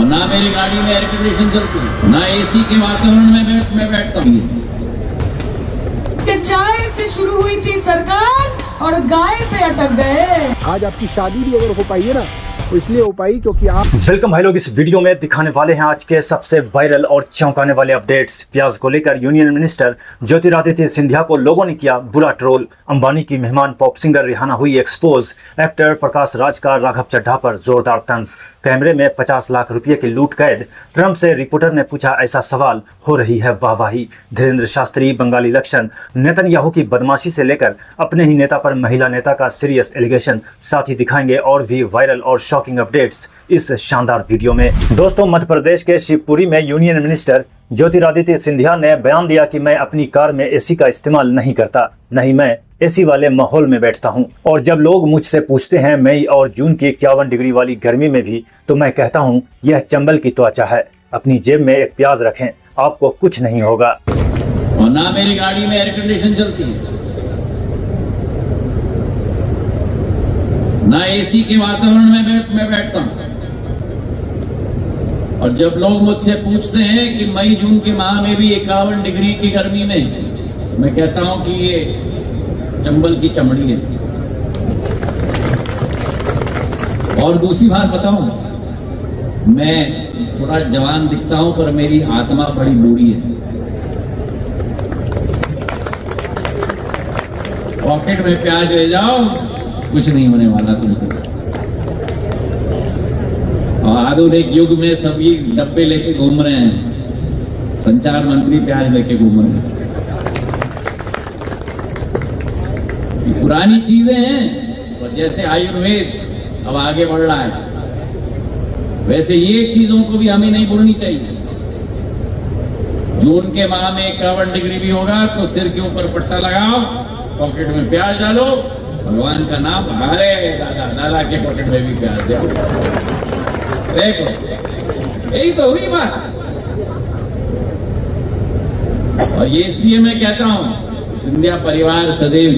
ना मेरी गाड़ी में एयर कंडीशन चलती है, ना एसी के वातावरण में मैं बैठता हूँ। कि चाय से शुरू हुई थी सरकार और गाय पे अटक गए। आज आपकी शादी भी अगर हो पाई है ना, तो इसलिए हो पाई क्योंकि आप। वेलकम भाई लोग, इस वीडियो में दिखाने वाले हैं आज के सबसे वायरल और चौंकाने वाले अपडेट्स। प्याज को लेकर यूनियन मिनिस्टर ज्योतिरादित्य सिंधिया को लोगों ने किया बुरा ट्रोल। अंबानी की मेहमान पॉप सिंगर रिहाना हुई एक्सपोज। एक्टर प्रकाश राज का राघव चड्ढा पर जोरदार तंज। कैमरे में 50 लाख रुपए की लूट कैद। ट्रंप से रिपोर्टर ने पूछा ऐसा सवाल, हो रही है वाहवाही। धीरेन्द्र शास्त्री, बंगाली इलेक्शन, नेतन्याहू की बदमाशी से लेकर अपने ही नेता पर महिला नेता का सीरियस एलिगेशन। साथ ही दिखाएंगे और भी वायरल और शॉकिंग अपडेट्स इस शानदार वीडियो में। दोस्तों, मध्य प्रदेश के शिवपुरी में यूनियन मिनिस्टर ज्योतिरादित्य सिंधिया ने बयान दिया कि मैं अपनी कार में एसी का इस्तेमाल नहीं करता, नहीं मैं एसी वाले माहौल में बैठता हूं। और जब लोग मुझसे पूछते हैं मई और जून की 51 डिग्री वाली गर्मी में भी, तो मैं कहता हूं यह चंबल की त्वचा है। अपनी जेब में एक प्याज रखें, आपको कुछ नहीं होगा। और ना मेरी गाड़ी में एयर कंडीशन चलती है, ना एसी के वातावरण में मैं बैठता हूं। और जब लोग मुझसे पूछते हैं कि मई जून के माह में भी 51 डिग्री की गर्मी में, मैं कहता हूं कि ये चंबल की चमड़ी है। और दूसरी बात बताऊं, मैं थोड़ा जवान दिखता हूं पर मेरी आत्मा बड़ी बूढ़ी है। पॉकेट में प्याज ले जाओ, कुछ नहीं होने वाला तुमको। और आधुनिक युग में सभी डब्बे लेके घूम रहे हैं, संचार मंत्री प्याज लेके घूम रहे हैं। ये पुरानी चीजें हैं, और जैसे आयुर्वेद अब आगे बढ़ रहा है, वैसे ये चीजों को भी हमें नहीं भूलनी चाहिए। जून के माह में 51 डिग्री भी होगा तो सिर के ऊपर पट्टा लगाओ, पॉकेट में प्याज डालो, भगवान का नाम, अरे दादा दादा के पॉकेट में भी प्याज दो। देखो, यही तो हुई बात। और ये इसलिए मैं कहता हूं, सिंधिया परिवार सदैव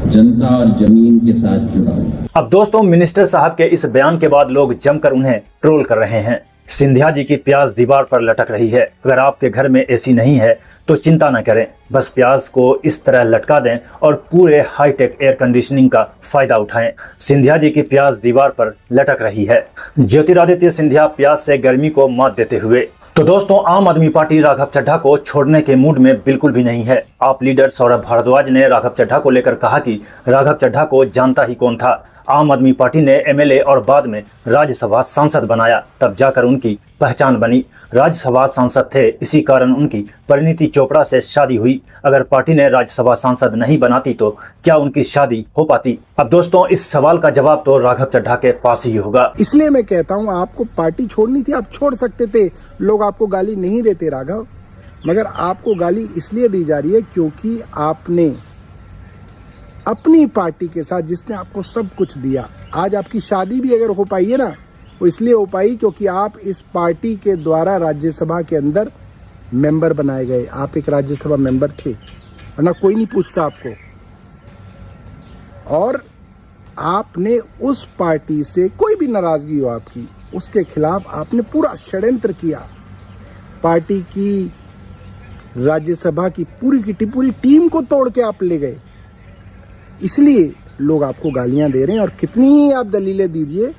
जनता और जमीन के साथ जुड़ा हुआ। अब दोस्तों, मिनिस्टर साहब के इस बयान के बाद लोग जमकर उन्हें ट्रोल कर रहे हैं। सिंधिया जी की प्याज दीवार पर लटक रही है। अगर आपके घर में एसी नहीं है तो चिंता न करें, बस प्याज को इस तरह लटका दें और पूरे हाईटेक एयर कंडीशनिंग का फायदा उठाएं। सिंधिया जी की प्याज दीवार पर लटक रही है। ज्योतिरादित्य सिंधिया प्याज से गर्मी को मात देते हुए। तो दोस्तों, आम आदमी पार्टी राघव चड्ढा को छोड़ने के मूड में बिल्कुल भी नहीं है। आप लीडर सौरभ भारद्वाज ने राघव चड्ढा को लेकर कहा कि राघव चड्ढा को जानता ही कौन था। आम आदमी पार्टी ने एमएलए और बाद में राज्यसभा सांसद बनाया, तब जाकर उनकी पहचान बनी। राज्यसभा सांसद थे, इसी कारण उनकी परिणीति चोपड़ा से शादी हुई। अगर पार्टी ने राज्यसभा सांसद नहीं बनाती तो क्या उनकी शादी हो पाती? अब दोस्तों, इस सवाल का जवाब तो राघव चड्ढा के पास ही होगा। इसलिए मैं कहता हूँ, आपको पार्टी छोड़नी थी, आप छोड़ सकते थे। लोग आपको गाली नहीं देते राघव, मगर आपको गाली इसलिए दी जा रही है क्योंकि आपने अपनी पार्टी के साथ, जिसने आपको सब कुछ दिया, आज आपकी शादी भी अगर हो पाई है ना, वो इसलिए हो पाई क्योंकि आप इस पार्टी के द्वारा राज्यसभा के अंदर मेंबर बनाए गए। आप एक राज्यसभा मेंबर थे, वरना कोई नहीं पूछता आपको। और आपने उस पार्टी से कोई भी नाराजगी हो आपकी, उसके खिलाफ आपने पूरा षड्यंत्र किया। पार्टी की राज्यसभा की पूरी टीम को तोड़ के आप ले गए। इसलिए लोग आपको गालियां दे रहे हैं, और कितनी ही आप दलीलें दीजिए,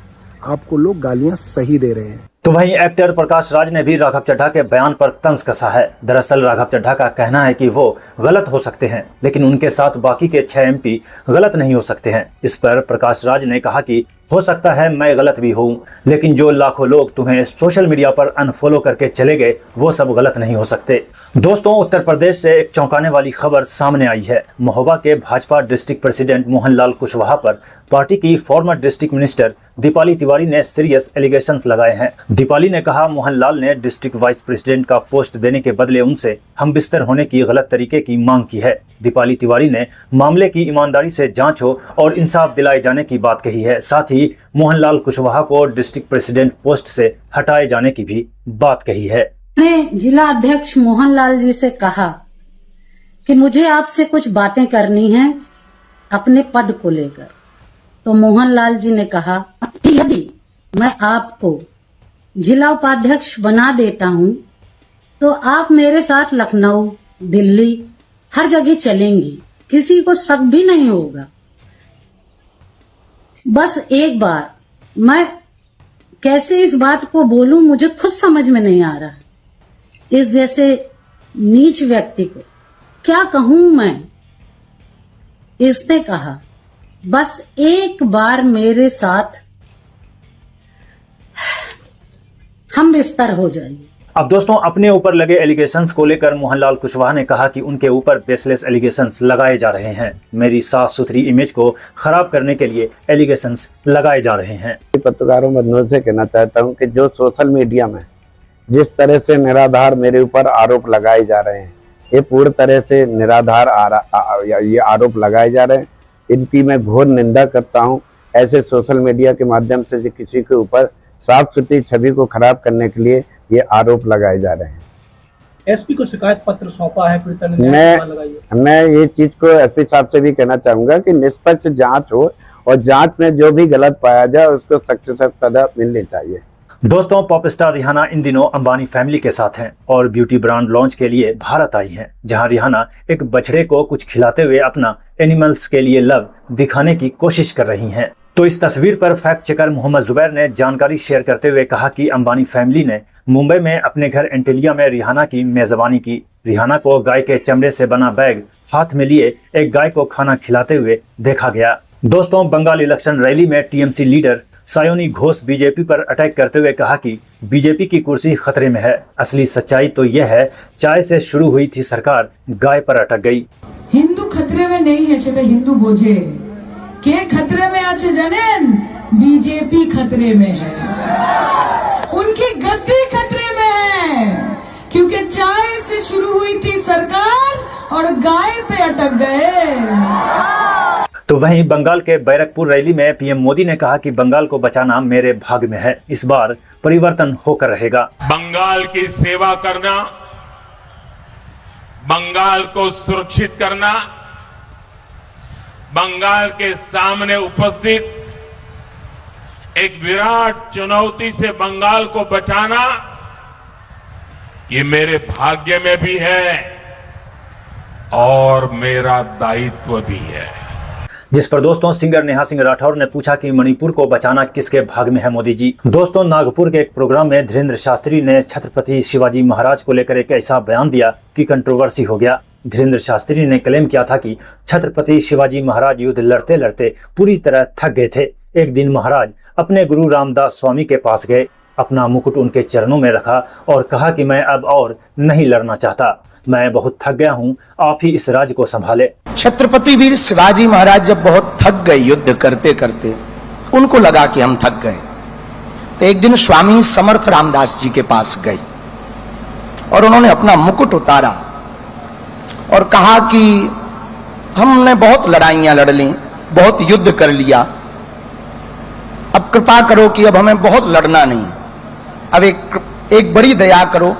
आपको लोग गालियां सही दे रहे हैं। तो वहीं एक्टर प्रकाश राज ने भी राघव चड्ढा के बयान पर तंज कसा है। दरअसल राघव चड्ढा का कहना है कि वो गलत हो सकते हैं, लेकिन उनके साथ बाकी के 6 एमपी गलत नहीं हो सकते हैं। इस पर प्रकाश राज ने कहा कि हो सकता है मैं गलत भी हूँ, लेकिन जो लाखों लोग तुम्हें सोशल मीडिया पर अनफॉलो करके चले गए, वो सब गलत नहीं हो सकते। दोस्तों, उत्तर प्रदेश से एक चौंकाने वाली खबर सामने आई है। महोबा के भाजपा डिस्ट्रिक्ट प्रेसिडेंट मोहनलाल कुशवाहा पर पार्टी की farmer district minister Deepali Tiwari ने सीरियस एलिगेशंस लगाए हैं। दीपाली ने कहा, मोहनलाल ने डिस्ट्रिक्ट वाइस प्रेसिडेंट का पोस्ट देने के बदले उनसे हम बिस्तर होने की गलत तरीके की मांग की है। दीपाली तिवारी ने मामले की ईमानदारी से जांच हो और इंसाफ दिलाए जाने की बात कही है। साथ ही मोहनलाल कुशवाहा को डिस्ट्रिक्ट प्रेसिडेंट पोस्ट से हटाए जाने की भी बात कही है। मैंने जिला अध्यक्ष मोहनलाल जी से कहा कि मुझे आपसे कुछ बातें करनी है अपने पद को लेकर, तो मोहनलाल जी ने कहा कि यदि मैं आपको जिला उपाध्यक्ष बना देता हूं तो आप मेरे साथ लखनऊ, दिल्ली हर जगह चलेंगी, किसी को शक भी नहीं होगा। बस एक बार मैं कैसे इस बात को बोलूं मुझे खुद समझ में नहीं आ रहा। इस जैसे नीच व्यक्ति को क्या कहूं मैं। इसने कहा बस एक बार मेरे साथ हम बिस्तर हो जाइए। अब दोस्तों, अपने ऊपर लगे एलिगेशंस को लेकर मोहनलाल कुशवाहा ने कहा कि उनके ऊपर बेसलेस एलिगेशंस लगाए जा रहे हैं। मेरी साफ सुथरी इमेज को खराब करने के लिए एलिगेशंस लगाए जा रहे हैं। पत्रकारों बंधुओं से कहना चाहता हूं कि जो सोशल मीडिया में जिस तरह से निराधार मेरे ऊपर आरोप लगाए जा रहे हैं, ये पूरी तरह से निराधार ये आरोप लगाए जा रहे हैं। इनकी मैं घोर निंदा करता हूं। ऐसे सोशल मीडिया के माध्यम से जो किसी के ऊपर साफ सुथरी छवि को खराब करने के लिए ये आरोप लगाए जा रहे हैं। एसपी को शिकायत पत्र सौंपा है, मैं ये चीज को एसपी साहब से भी कहना चाहूंगा कि निष्पक्ष जांच हो और जांच में जो भी गलत पाया जाए उसको सख्त से सख्त सजा मिलनी चाहिए। दोस्तों, पॉप स्टार रिहाना इन दिनों अंबानी फैमिली के साथ हैं और ब्यूटी ब्रांड लॉन्च के लिए भारत आई हैं, जहां रिहाना एक बछड़े को कुछ खिलाते हुए अपना एनिमल्स के लिए लव दिखाने की कोशिश कर रही हैं। तो इस तस्वीर पर फैक्ट चेकर मोहम्मद जुबैर ने जानकारी शेयर करते हुए कहा कि अंबानी फैमिली ने मुंबई में अपने घर एंटेलिया में रिहाना की मेजबानी की। रिहाना को गाय के चमड़े से बना बैग हाथ में लिए एक गाय को खाना खिलाते हुए देखा गया। दोस्तों, बंगाल इलेक्शन रैली में TMC leader Sayoni Ghosh BJP पर अटैक करते हुए कहा कि बीजेपी की कुर्सी खतरे में है। असली सच्चाई तो यह है, चाय से शुरू हुई थी सरकार, गाय पर अटक गई। हिंदू खतरे में नहीं है, सेटा हिंदू बोझे के खतरे में आछे जानेन, बीजेपी खतरे में है, उनकी गद्दी खतरे में है, क्योंकि चाय से शुरू हुई थी सरकार और गाय पे अटक गए। तो वहीं बंगाल के बैरकपुर रैली में पीएम मोदी ने कहा कि बंगाल को बचाना मेरे भाग्य में है, इस बार परिवर्तन होकर रहेगा। बंगाल की सेवा करना, बंगाल को सुरक्षित करना, बंगाल के सामने उपस्थित एक विराट चुनौती से बंगाल को बचाना, ये मेरे भाग्य में भी है और मेरा दायित्व भी है। जिस पर दोस्तों सिंगर नेहा सिंह राठौर ने पूछा कि मणिपुर को बचाना किसके भाग्य में है मोदी जी। दोस्तों, नागपुर के एक प्रोग्राम में धीरेन्द्र शास्त्री ने छत्रपति शिवाजी महाराज को लेकर एक ऐसा बयान दिया कि कंट्रोवर्सी हो गया। धीरेन्द्र शास्त्री ने क्लेम किया था कि छत्रपति शिवाजी महाराज युद्ध लड़ते लड़ते पूरी तरह थक गए थे। एक दिन महाराज अपने गुरु रामदास स्वामी के पास गए, अपना मुकुट उनके चरणों में रखा और कहा कि मैं अब और नहीं लड़ना चाहता, मैं बहुत थक गया हूँ, आप ही इस राज्य को संभाले। छत्रपति वीर शिवाजी महाराज जब बहुत थक गए युद्ध करते करते, उनको लगा कि हम थक गए, तो एक दिन स्वामी समर्थ रामदास जी के पास गए और उन्होंने अपना मुकुट उतारा और कहा कि हमने बहुत लड़ाइयां लड़ ली, बहुत युद्ध कर लिया, अब कृपा करो कि अब हमें बहुत लड़ना नहीं, अब एक बड़ी दया करो,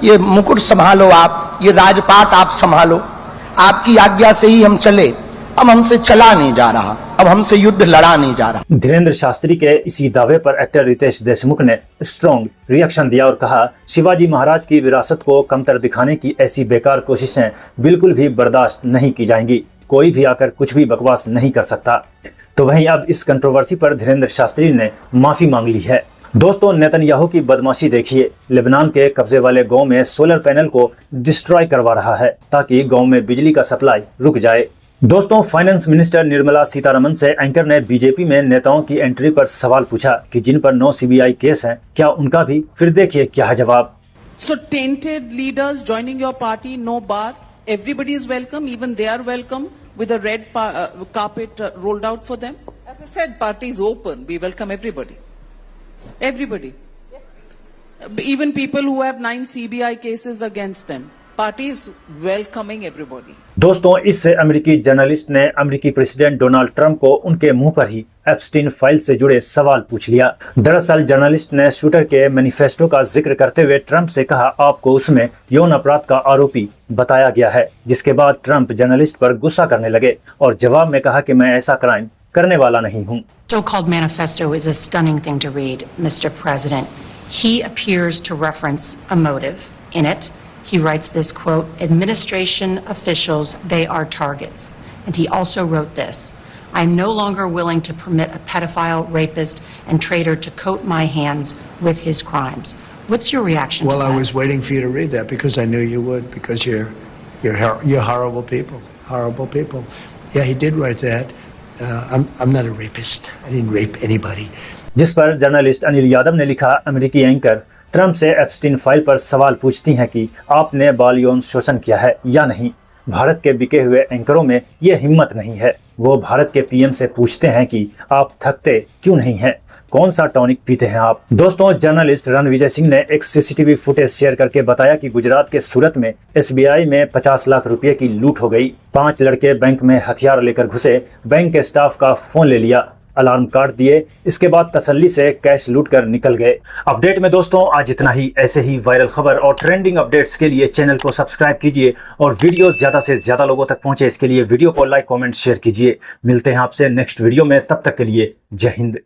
ये मुकुट संभालो आप, ये राजपाट आप संभालो, आपकी आज्ञा से ही हम चले, अब हमसे चला नहीं जा रहा, अब हमसे युद्ध लड़ा नहीं जा रहा। धीरेन्द्र शास्त्री के इसी दावे पर एक्टर रितेश देशमुख ने स्ट्रॉन्ग रिएक्शन दिया और कहा, शिवाजी महाराज की विरासत को कमतर दिखाने की ऐसी बेकार कोशिशें बिल्कुल भी बर्दाश्त नहीं की जाएंगी, कोई भी आकर कुछ भी बकवास नहीं कर सकता। तो वहीं अब इस कंट्रोवर्सी पर धीरेन्द्र शास्त्री ने माफी मांग ली है। दोस्तों, नेतन्याहू की बदमाशी देखिए, लेबनान के कब्जे वाले गांव में सोलर पैनल को डिस्ट्रॉय करवा रहा है ताकि गांव में बिजली का सप्लाई रुक जाए। दोस्तों, फाइनेंस मिनिस्टर निर्मला सीतारमण से एंकर ने बीजेपी में नेताओं की एंट्री पर सवाल पूछा कि जिन पर 9 सीबीआई केस हैं, क्या उनका भी? फिर देखिए क्या है जवाब। So tainted leaders joining your party, no bar. Everybody is welcome, even they are welcome with a red carpet rolled out for them. As I said, party is open. We welcome everybody. Everybody. Even people who have 9 CBI cases against them. Party is welcoming everybody. दोस्तों, इससे अमेरिकी journalist ने अमेरिकी president Donald Trump को उनके मुंह पर ही Epstein file से जुड़े सवाल पूछ लिया। दरअसल जर्नलिस्ट ने शूटर के मैनिफेस्टो का जिक्र करते हुए ट्रंप से कहा, आपको उसमें यौन अपराध का आरोपी बताया गया है, जिसके बाद ट्रंप जर्नलिस्ट पर गुस्सा करने लगे और जवाब में कहा कि मैं ऐसा क्राइम करने वाला नहीं हूँ। So-called manifesto is a stunning thing to read, Mr. President. he appears to reference a motive in it. He writes this quote, "Administration officials, they are targets." And he also wrote this, "I am no longer willing to permit a pedophile, rapist, and traitor to coat my hands with his crimes." What's your reaction to that? Well, I was waiting for you to read that because I knew you would, because you're horrible people. Horrible people. Yeah, he did write that. I'm not a rapist. I didn't rape anybody. जिस पर journalist Anil Yadav ने लिखा, अमेरिकी anchor Trump से Epstein file पर सवाल पूछती हैं कि आपने बाल यौन शोषण किया है या नहीं। भारत के बिके हुए एंकरों में ये हिम्मत नहीं है। वो भारत के पीएम से पूछते हैं कि आप थकते क्यों नहीं हैं, कौन सा टॉनिक पीते हैं आप। दोस्तों, जर्नलिस्ट रणविजय सिंह ने एक सीसीटीवी फुटेज शेयर करके बताया कि गुजरात के सूरत में एसबीआई में 50 लाख रुपए की लूट हो गई। 5 लड़के बैंक में हथियार लेकर घुसे, बैंक के स्टाफ का फोन ले लिया, अलार्म काट दिए, इसके बाद तसल्ली से कैश लूट कर निकल गए। अपडेट में दोस्तों आज इतना ही। ऐसे ही वायरल खबर और ट्रेंडिंग अपडेट्स के लिए चैनल को सब्सक्राइब कीजिए और वीडियो ज्यादा से ज्यादा लोगों तक पहुंचे इसके लिए वीडियो को लाइक, कमेंट, शेयर कीजिए। मिलते हैं आपसे नेक्स्ट वीडियो में, तब तक के लिए जय हिंद।